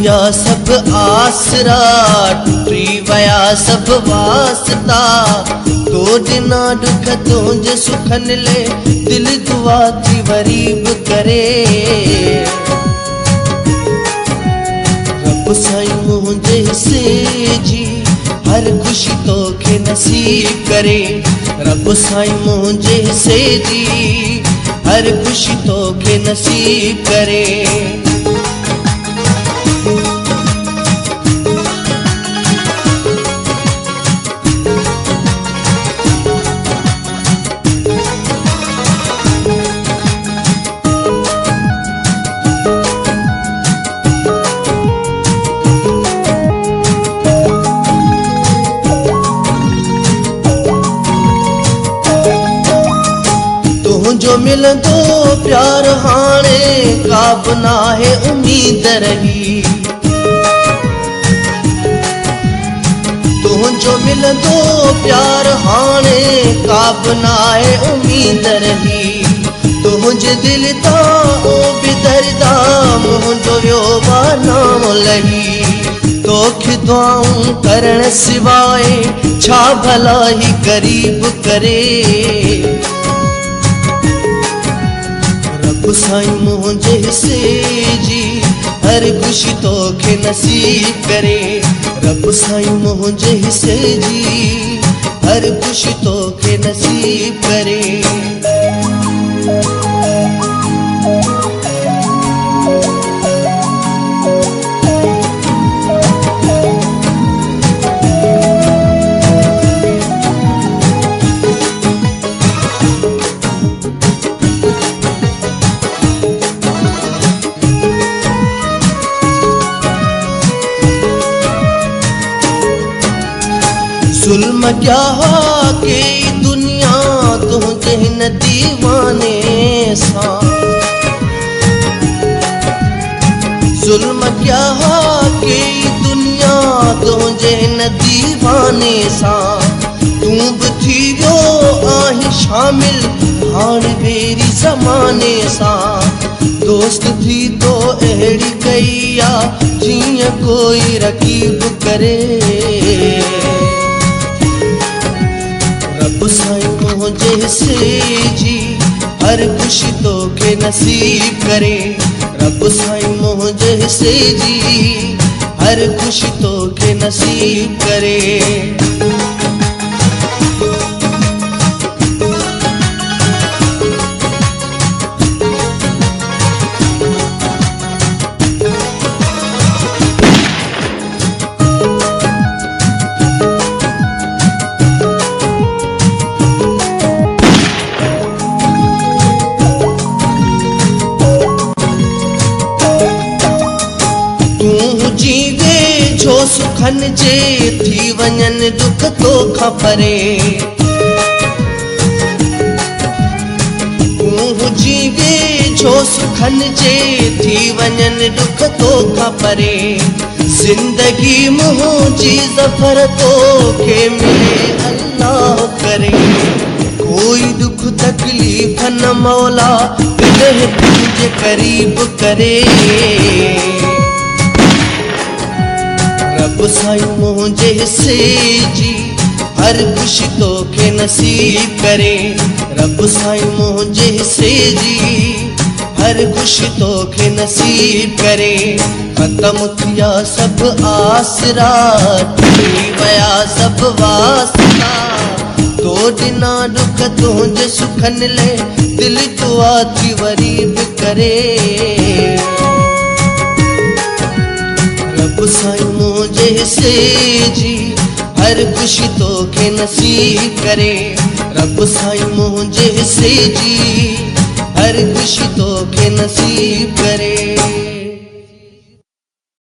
थिया सब आसरा, टुटी वया सब वास्ता। तो ॾिना दुख तुंहिंजे सुखन ले, दिल दुआ थी वरी बि करे। रब साईं मुंहिंजे हिस्से जी हर खुशी तोखे नसीब करे। रब साईं मुंहिंजे हिस्से जी हर खुशी तोखे नसीब करे। तुंहिंजो मिलंदो प्यार हाणे का बि नाहे उम्मीद रही। तुंहिंजो मिलंदो प्यार हाणे का बि नाहे उम्मीद रही। तुंहिंजे दिल तां ओ बि दर्दा मुंहिंजो वियो बा नाम लही। तोखे दुआऊं करण सिवाय छा भला ही गरीब करे। रब साईं मुंहिंजे हिस्से जी हर खुशी तोखे नसीब करे। रब साईं मुंहिंजे हिस्से जी हर खुशी तोखे नसीब करे। जुल्म क्या के दुनिया तुंहिंजे हिन दीवाने सां। जुल्म क्या के दुनिया तुंहिंजे हिन दीवाने सां। तूं बि थी वियो आहीं शामिल हाणे बेरी ज़माने सां। दोस्त थी तो अहिड़ी कई आ जीअं कोई रकीब करे। रब साईं मुंहिंजे हिस्से जी हर खुशी तोखे नसीब करे। रब साईं मुंहिंजे हिस्से जी हर खुशी तोखे नसीब करे। जीवे छो सुखन जे थी वञन दुख तोखां परे। तूं जीवे छो सुखन जे थी वञन दुख तोखां परे। जिंदगी मुंहिंजी ज़फ़र तोखे मिले अल्लाह करे। कोई दुख तकलीफ़ न मौला दिल तुंहिंजे करीब करे। रब साईं मुंहिंजे हिस्से जी हर खुशी तोखे नसीब करे। रब साईं मुंहिंजे हिस्से जी हर खुशी तोखे नसीब करे। खत्म थिया सब आसरा, टुटी वया सब वास्ता। तो ॾिना दुख तुंहिंजे सुखन ले, दिल दुआ थी वरी बि करे। रब साईं मुंहिंजे हिस्से जी हर खुशी तोखे नसीब करे। रब साईं मुंहिंजे हिस्से जी हर खुशी तोखे नसीब करे।